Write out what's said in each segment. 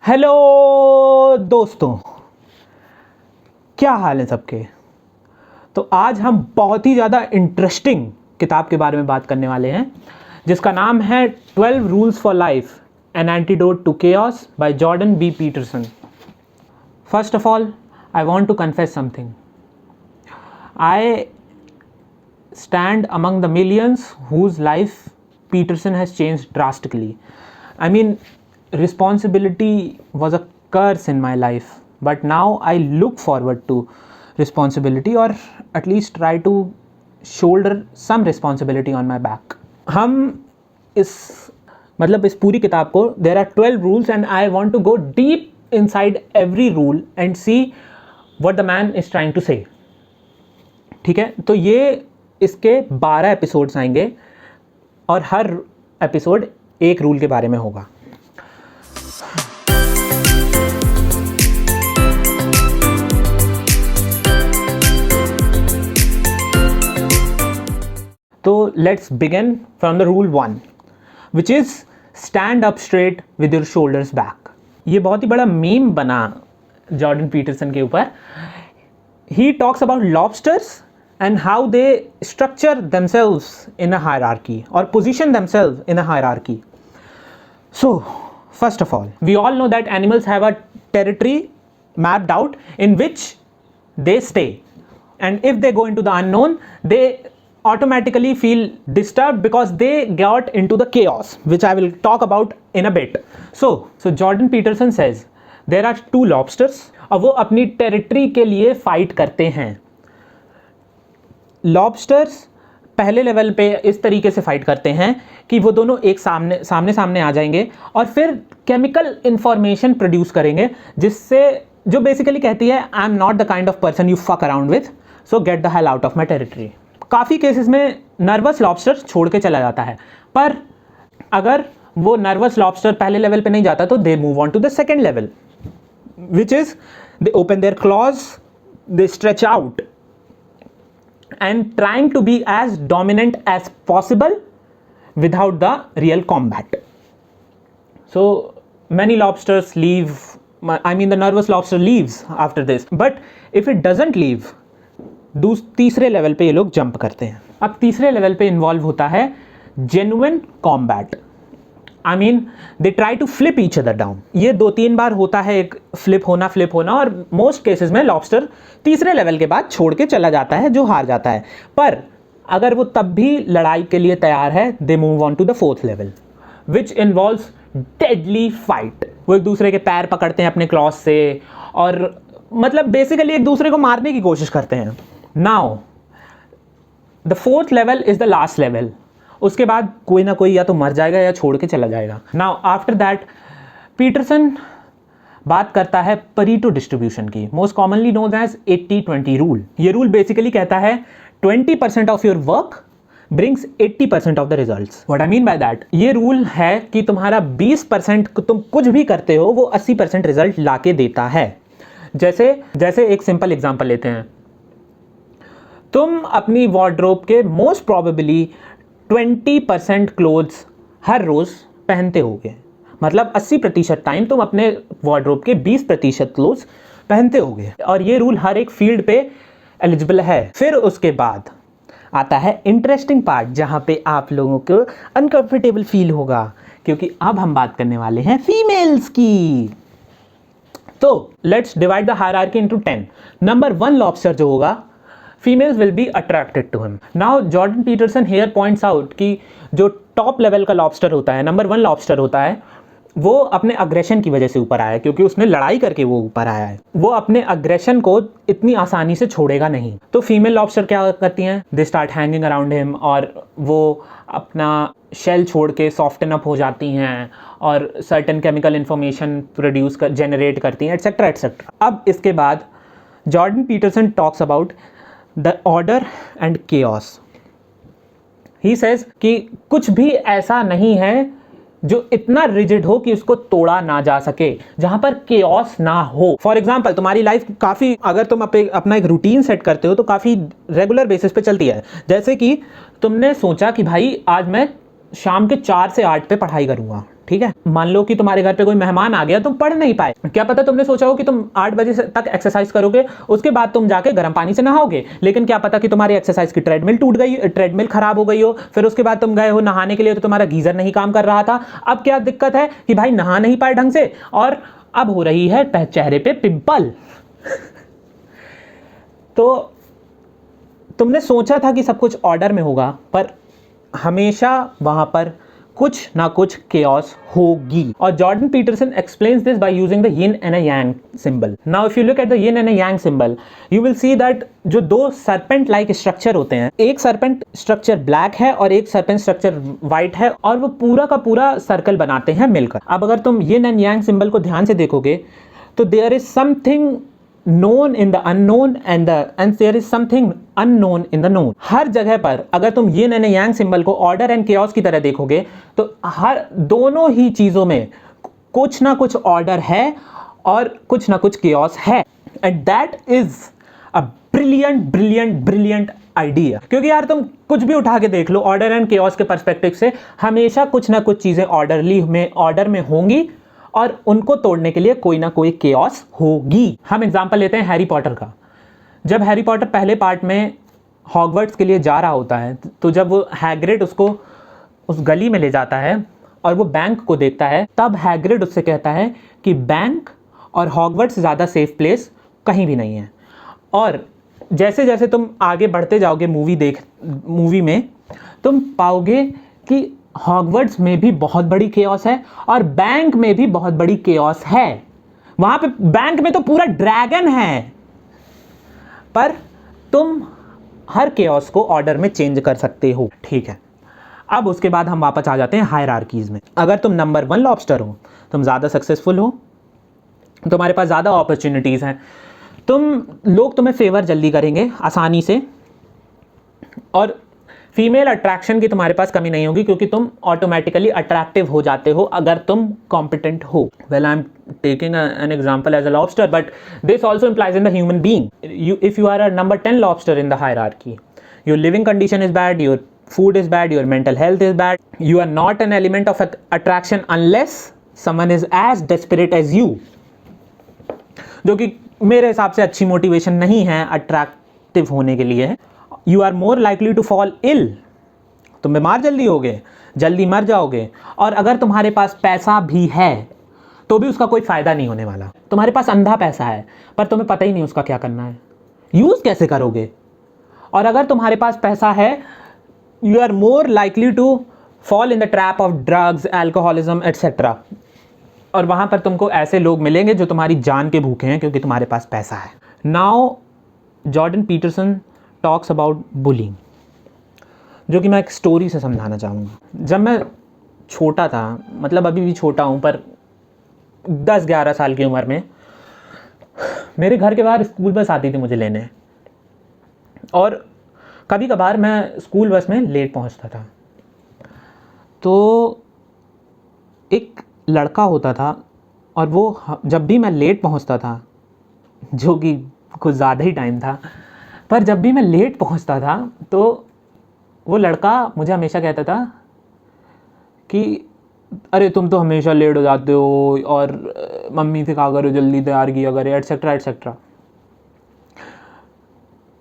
Hello दोस्तों, क्या हाल है सबके। तो आज हम बहुत ही ज़्यादा इंटरेस्टिंग किताब के बारे में बात करने वाले हैं जिसका नाम है 12 rules for life an antidote to chaos by Jordan B Peterson. First of all I want to confess something. I stand among the millions whose life Peterson has changed drastically. I mean, responsibility was a curse in my life, but now I look forward to responsibility, or at least try to shoulder some responsibility on my back. हम इस पूरी किताब को, there are 12 rules and I want to go deep inside every rule and see what the man is trying to say. ठीक है, तो ये इसके 12 एपिसोड्स आएंगे और हर एपिसोड एक रूल के बारे में होगा। तो let's begin from the rule 1 which is stand up straight with your shoulders back. ये बहुत ही बड़ा मीम बना जॉर्डन पीटरसन के ऊपर। He talks about lobsters and how they structure themselves in a hierarchy or position themselves in a hierarchy. So, first of all, we all know that animals have a territory mapped out in which they stay. And if they go into the unknown, they automatically feel disturbed because they got into the chaos, which I will talk about in a bit. So Jordan Peterson says, there are 2 lobsters और वो अपनी territory के लिए fight करते हैं। Lobsters पहले level पे इस तरीके से फाइट करते हैं कि वो दोनों एक सामने आ जाएंगे और फिर केमिकल इंफॉर्मेशन प्रोड्यूस करेंगे जिससे जो बेसिकली कहती है आई am not the kind of person you fuck around with, so get the hell out of my territory. काफ़ी केसेस में नर्वस लॉबस्टर छोड़ के चला जाता है, पर अगर वो नर्वस लॉबस्टर पहले लेवल पे नहीं जाता तो they move on to the second level which is they open their claws, they stretch out and trying to be as dominant as possible without the real combat. So many lobsters leave, I mean the nervous lobster leaves after this, but if it doesn't leave, तीसरे level पे ये लोग jump करते हैं। अब तीसरे level पे involve होता है genuine combat. I mean they try to flip each other down. ये 2-3 बार होता है एक फ्लिप होना और मोस्ट केसेस में लॉबस्टर तीसरे लेवल के बाद छोड़ के चला जाता है जो हार जाता है। पर अगर वो तब भी लड़ाई के लिए तैयार है, they move on to the 4th level which involves deadly fight. वो एक दूसरे के पैर पकड़ते हैं अपने क्लॉज से और मतलब बेसिकली एक दूसरे को मारने की कोशिश करते हैं। Now the 4th level is the last level. उसके बाद कोई ना कोई या तो मर जाएगा या छोड़ के चला जाएगा। नाउ आफ्टर दैट पीटरसन बात करता है परीटो डिस्ट्रीब्यूशन की, most commonly known as 80-20 rule. ये रूल बेसिकली कहता है 20% of your work brings 80% of the results. What I mean by that, ये रूल है कि तुम्हारा 20% तुम कुछ भी करते हो वो 80% रिजल्ट लाके देता है। जैसे एक सिंपल एग्जांपल लेते हैं, तुम अपनी वार्डरोब के मोस्ट प्रोबेबली 20% क्लोथ्स हर रोज पहनते होगे, मतलब 80% टाइम तुम अपने वार्डरोब के 20% क्लोथ्स पहनते होगे, और ये रूल हर एक फील्ड पे एलिजिबल है। फिर उसके बाद आता है इंटरेस्टिंग पार्ट जहां पे आप लोगों को अनकंफर्टेबल फील होगा, क्योंकि अब हम बात करने वाले हैं फीमेल्स की। तो let's divide the hierarchy into 10। Number 1 lobster जो होगा, females will be attracted to him. Now Jordan Peterson here points out कि जो टॉप लेवल का लॉबस्टर होता है, नंबर 1 लॉबस्टर होता है, वो अपने अग्रेशन की वजह से ऊपर आया है, क्योंकि उसने लड़ाई करके वो ऊपर आया है। वो अपने अग्रेशन को इतनी आसानी से छोड़ेगा नहीं। तो फीमेल लॉबस्टर क्या करती हैं, they start hanging around him और वो अपना शेल छोड़ के सॉफ्टन अप हो जाती हैं और सर्टेन केमिकल इंफॉर्मेशन जनरेट करती हैं, एटसेट्रा एटसेट्रा। अब इसके बाद Jordan Peterson talks about the order and chaos. He says कि कुछ भी ऐसा नहीं है जो इतना रिजिड हो कि उसको तोड़ा ना जा सके, जहां पर केओस ना हो। फॉर एग्जाम्पल, तुम्हारी लाइफ काफ़ी, अगर तुम अपना एक रूटीन सेट करते हो तो काफ़ी रेगुलर बेसिस पे चलती है। जैसे कि तुमने सोचा कि भाई आज मैं शाम के 4 से 8 पे पढ़ाई करूँगा, ठीक है। मान लो कि तुम्हारे घर पे कोई मेहमान आ गया, तुम पढ़ नहीं पाए, क्या पता तुमने सोचा हो कि तुम 8 बजे तक एक्सरसाइज करोगे, उसके बाद तुम जाके गर्म पानी से नहाओगे, लेकिन क्या पता कि तुम्हारी एक्सरसाइज की ट्रेडमिल टूट गई, ट्रेडमिल खराब हो गई हो, फिर उसके बाद तुम गए हो नहाने के लिए तो तुम्हारा गीजर नहीं काम कर रहा था। अब क्या दिक्कत है कि भाई नहा नहीं पाए ढंग से और अब हो रही है चेहरे पे पिंपल। तो तुमने सोचा था कि सब कुछ ऑर्डर में होगा, पर हमेशा वहां पर कुछ ना कुछ chaos होगी। और Jordan Peterson explains this by using the yin and a yang symbol. Now if you look at the yin and a yang symbol, you will see that जो दो serpent like structure होते हैं, एक serpent structure black है और एक serpent structure white है, और वो पूरा का पूरा सर्कल बनाते हैं मिलकर। अब अगर तुम yin and yang symbol को ध्यान से देखोगे तो there is something known in the unknown and there is something unknown in the known। हर जगह पर अगर तुम yin and yang सिंबल को ऑर्डर एंड chaos की तरह देखोगे तो हर दोनों ही चीजों में कुछ ना कुछ ऑर्डर है और कुछ ना कुछ chaos है, and that is a brilliant idea. क्योंकि यार तुम कुछ भी उठा के देख लो ऑर्डर एंड chaos के पर्सपेक्टिव से, हमेशा कुछ ना कुछ चीजें ऑर्डर में होंगी और उनको तोड़ने के लिए कोई ना कोई chaos होगी। हम एग्जांपल लेते हैं हैरी पॉटर का। जब हैरी पॉटर पहले पार्ट में हॉगवर्ट्स के लिए जा रहा होता है तो जब वो हैग्रिड उसको उस गली में ले जाता है और वो बैंक को देखता है, तब हैग्रिड उससे कहता है कि बैंक और हॉगवर्ट्स ज़्यादा सेफ प्लेस कहीं भी नहीं है। और जैसे जैसे तुम आगे बढ़ते जाओगे मूवी में तुम पाओगे कि हॉगवर्ट्स में भी बहुत बड़ी chaos है और बैंक में भी बहुत बड़ी chaos है। वहां पे बैंक में तो पूरा ड्रैगन है, पर तुम हर chaos को ऑर्डर में चेंज कर सकते हो, ठीक है। अब उसके बाद हम वापस आ जाते हैं हायरार्कीज में। अगर तुम नंबर 1 लॉबस्टर हो, तुम ज़्यादा सक्सेसफुल हो, तुम्हारे पास ज़्यादा अपॉर्चुनिटीज़ हैं, लोग तुम्हें फेवर जल्दी करेंगे आसानी से, और फीमेल अट्रैक्शन की तुम्हारे पास कमी नहीं होगी क्योंकि तुम ऑटोमेटिकली अट्रैक्टिव हो जाते हो अगर तुम कॉम्पिटेंट हो। Well, I am taking an example as a lobster, but this also implies in the human being. If you are a number 10 lobster in the hierarchy, your living condition is bad, your food is bad, your mental health is bad, you are not an element of attraction unless someone is as desperate as you, जो कि मेरे हिसाब से अच्छी motivation नहीं है attractive होने के लिए। You are more likely to fall ill, तुम बीमार जल्दी होगे, जल्दी मर जाओगे। और अगर तुम्हारे पास पैसा भी है तो भी उसका कोई फायदा नहीं होने वाला। तुम्हारे पास अंधा पैसा है पर तुम्हें पता ही नहीं उसका क्या करना है, यूज कैसे करोगे। और अगर तुम्हारे पास पैसा है, you are more likely to fall in the trap of drugs, alcoholism, etc. और वहां पर तुमको ऐसे लोग मिलेंगे जो तुम्हारी जान के भूखे हैं क्योंकि तुम्हारे पास पैसा है। Now, Jordan Peterson talks about bullying, जो कि मैं एक स्टोरी से समझाना चाहूँगा। जब मैं छोटा था, मतलब अभी भी छोटा हूँ, पर 10-11 साल की उम्र में मेरे घर के बाहर स्कूल बस आती थी मुझे लेने, और कभी कभार मैं स्कूल बस में लेट पहुंचता था। तो एक लड़का होता था और वो जब भी मैं लेट पहुंचता था, जो कि कुछ ज़्यादा ही टाइम था, पर जब भी मैं लेट पहुंचता था तो वो लड़का मुझे हमेशा कहता था कि अरे तुम तो हमेशा लेट हो जाते हो और मम्मी से कहा करो जल्दी तैयार किया करे, एटसेट्रा एटसेट्रा।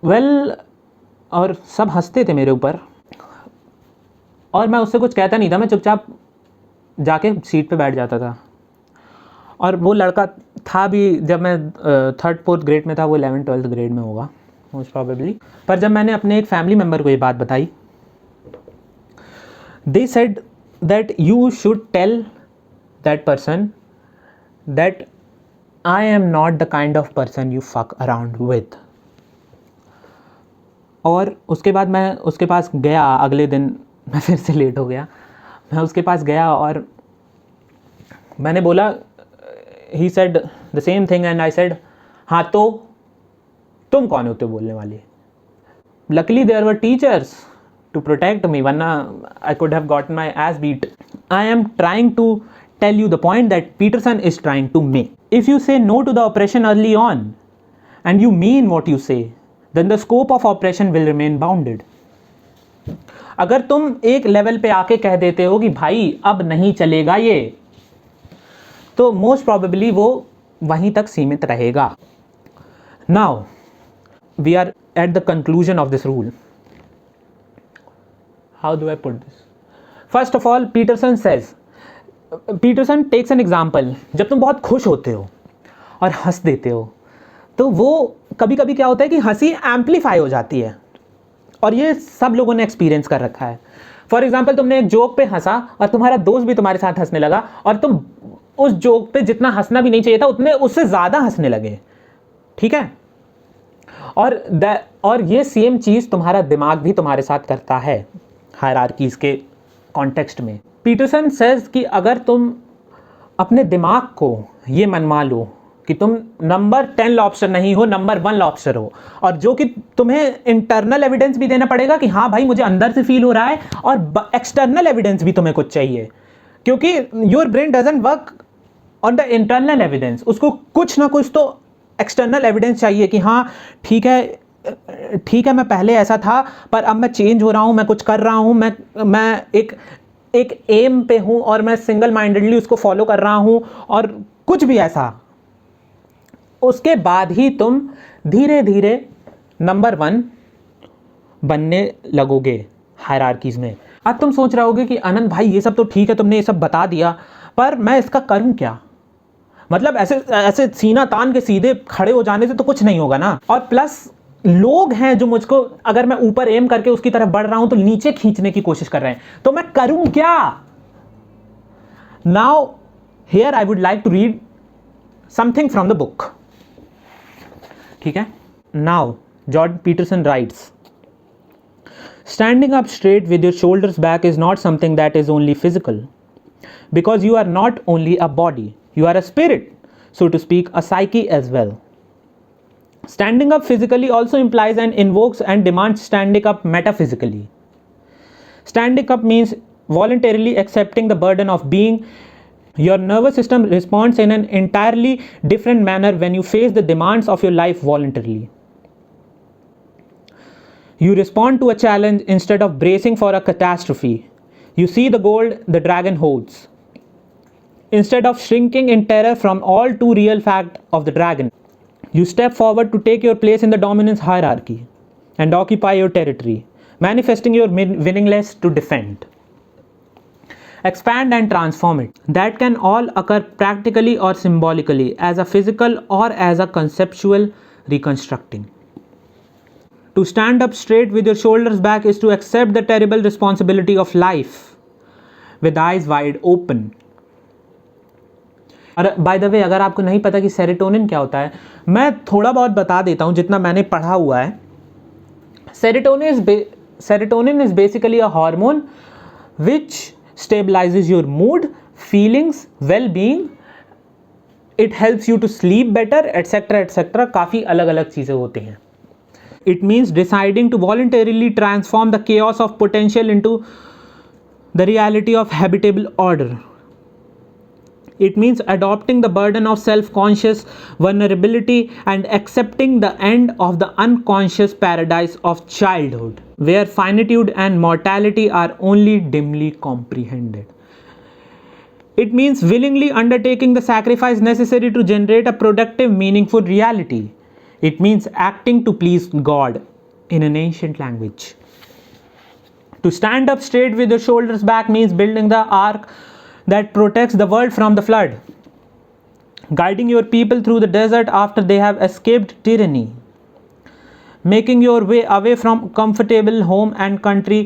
वेल, और सब हंसते थे मेरे ऊपर और मैं उससे कुछ कहता नहीं था, मैं चुपचाप जाके सीट पे बैठ जाता था। और वो लड़का था भी, जब मैं 3rd-4th ग्रेड में था, वो 11th-12th ग्रेड में होगा मोस्ट प्रॉबेबली। पर जब मैंने अपने एक फैमिली मेम्बर को ये बात बताई, they said that you should tell that person that I am not the kind of person you fuck around with. और उसके बाद मैं उसके पास गया, अगले दिन मैं फिर से लेट हो गया, मैं उसके पास गया और मैंने बोला, he said the same thing and I said हाँ तो तुम कौन होते हो बोलने वाले। Luckily there were teachers to protect me, वरना I could have gotten my ass beat. I am trying to tell you the point that Peterson is trying to make. If you say no to the operation early on and you mean what you say, then the scope of operation will remain bounded। अगर तुम एक level पे आके कह देते हो कि भाई अब नहीं चलेगा ये, तो मोस्ट प्रॉबेबली वो वहीं तक सीमित रहेगा. Now we are at the conclusion of this rule. How do I put this? First of all, Peterson takes an example. जब तुम बहुत खुश होते हो और हंस देते हो तो वो कभी कभी क्या होता है कि हंसी एम्पलीफाई हो जाती है, और ये सब लोगों ने एक्सपीरियंस कर रखा है. फॉर एग्जाम्पल, तुमने एक जोक पे हंसा और तुम्हारा दोस्त भी तुम्हारे साथ हंसने लगा, और तुम उस जोक पे जितना हंसना भी नहीं चाहिए था उतने उससे ज़्यादा हंसने लगे. ठीक है. और ये सेम चीज़ तुम्हारा दिमाग भी तुम्हारे साथ करता है हायरार्कीज़ के कॉन्टेक्स्ट में. पीटरसन सेज कि अगर तुम अपने दिमाग को ये मनवा लो कि तुम नंबर 10 लॉबस्टर नहीं हो, नंबर 1 लॉबस्टर हो, और जो कि तुम्हें इंटरनल एविडेंस भी देना पड़ेगा कि हाँ भाई मुझे अंदर से फील हो रहा है, और एक्सटर्नल एविडेंस भी तुम्हें कुछ चाहिए, क्योंकि your brain doesn't work on the internal evidence. उसको कुछ ना कुछ तो एक्सटर्नल एविडेंस चाहिए कि हाँ ठीक है मैं पहले ऐसा था पर अब मैं चेंज हो रहा हूँ, मैं कुछ कर रहा हूँ, मैं एक एम पे हूँ और मैं सिंगल माइंडेडली उसको फॉलो कर रहा हूँ, और कुछ भी ऐसा. उसके बाद ही तुम धीरे धीरे नंबर 1 बनने लगोगे हायरार्कीज में. अब तुम सोच रहे होगे कि आनंद भाई ये सब तो ठीक है, तुमने ये सब बता दिया, पर मैं इसका करूं क्या? मतलब ऐसे सीना तान के सीधे खड़े हो जाने से तो कुछ नहीं होगा ना. और प्लस लोग हैं जो मुझको, अगर मैं ऊपर एम करके उसकी तरफ बढ़ रहा हूं तो नीचे खींचने की कोशिश कर रहे हैं, तो मैं करूं क्या? Now here I would like to read something from the book. ठीक है. Now Jordan Peterson writes, standing up straight with your shoulders back is not something that is only physical, because you are not only a body, you are a spirit, so to speak, a psyche as well. Standing up physically also implies and invokes and demands standing up metaphysically. Standing up means voluntarily accepting the burden of being. Your nervous system responds in an entirely different manner when you face the demands of your life voluntarily. You respond to a challenge instead of bracing for a catastrophe. You see the gold the dragon holds. Instead of shrinking in terror from all too real fact of the dragon, you step forward to take your place in the dominance hierarchy and occupy your territory, manifesting your willingness to defend. Expand and transform it. That can all occur practically or symbolically, as a physical or as a conceptual reconstructing. To stand up straight with your shoulders back is to accept the terrible responsibility of life with eyes wide open. और by the way, अगर आपको नहीं पता कि serotonin क्या होता है, मैं थोड़ा बहुत बता देता हूँ जितना मैंने पढ़ा हुआ है. Serotonin is basically a hormone which stabilizes your mood, feelings, well-being. It helps you to sleep better, etc. etc. काफ़ी अलग अलग चीज़ें होती हैं. It means deciding to voluntarily transform the chaos of potential into the reality of habitable order. It means adopting the burden of self-conscious vulnerability and accepting the end of the unconscious paradise of childhood, where finitude and mortality are only dimly comprehended. It means willingly undertaking the sacrifice necessary to generate a productive, meaningful reality. It means acting to please God in an ancient language. To stand up straight with your shoulders back means building the ark that protects the world from the flood, guiding your people through the desert after they have escaped tyranny, making your way away from comfortable home and country,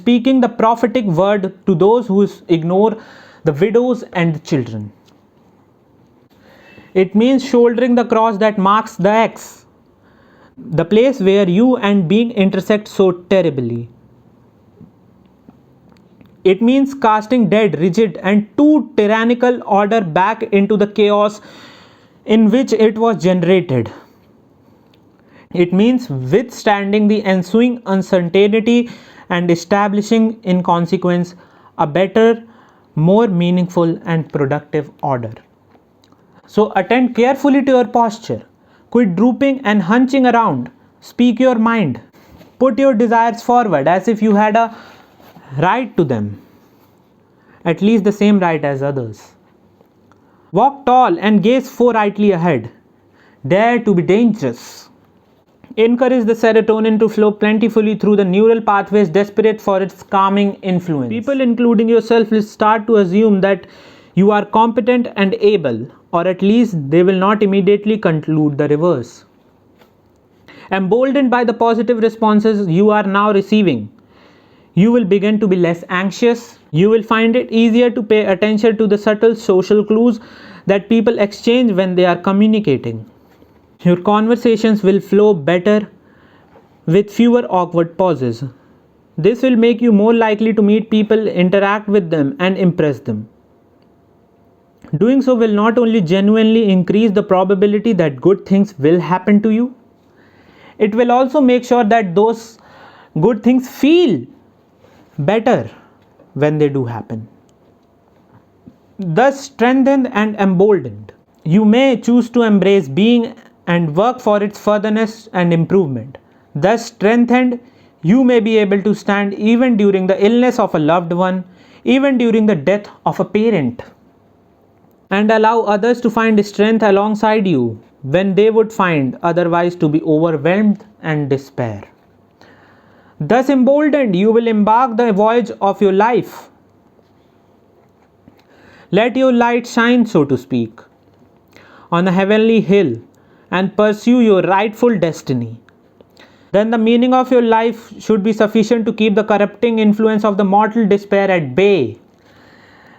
speaking the prophetic word to those who ignore the widows and the children. It means shouldering the cross that marks the X, the place where you and being intersect so terribly. It means casting dead, rigid, and too tyrannical order back into the chaos in which it was generated. It means withstanding the ensuing uncertainty and establishing, in consequence, a better, more meaningful, and productive order. So attend carefully to your posture. Quit drooping and hunching around. Speak your mind. Put your desires forward as if you had a right to them, at least the same right as others. Walk tall and gaze forthrightly ahead. Dare to be dangerous. Encourage the serotonin to flow plentifully through the neural pathways desperate for its calming influence. People, including yourself, will start to assume that you are competent and able, or at least they will not immediately conclude the reverse. Emboldened by the positive responses you are now receiving, you will begin to be less anxious. You will find it easier to pay attention to the subtle social clues that people exchange when they are communicating. Your conversations will flow better with fewer awkward pauses. This will make you more likely to meet people, interact with them, and impress them. Doing so will not only genuinely increase the probability that good things will happen to you, it will also make sure that those good things feel better when they do happen. Thus strengthened and emboldened, you may choose to embrace being and work for its furtherance and improvement. Thus strengthened, you may be able to stand even during the illness of a loved one, even during the death of a parent, and allow others to find strength alongside you when they would find otherwise to be overwhelmed and despair. Thus emboldened, you will embark the voyage of your life. Let your light shine, so to speak, on a heavenly hill and pursue your rightful destiny. Then the meaning of your life should be sufficient to keep the corrupting influence of the mortal despair at bay.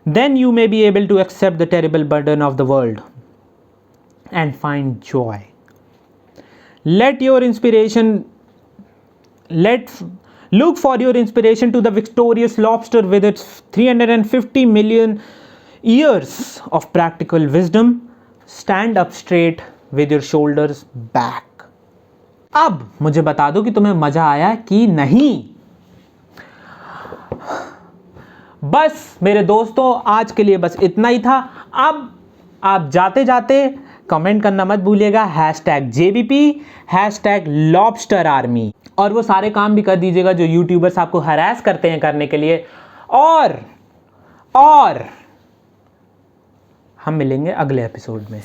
Then you may be able to accept the terrible burden of the world and find joy. Look for your inspiration to the victorious lobster with its 350 million years of practical wisdom. Stand up straight with your shoulders back. अब मुझे बता दो कि तुम्हें मजा आया कि नहीं। बस मेरे दोस्तों, आज के लिए बस इतना ही था। अब आप जाते जाते कमेंट करना मत भूलिएगा, #JBP, #LobsterArmy, और वो सारे काम भी कर दीजिएगा जो यूट्यूबर्स आपको हरास करते हैं करने के लिए। और हम मिलेंगे अगले एपिसोड में।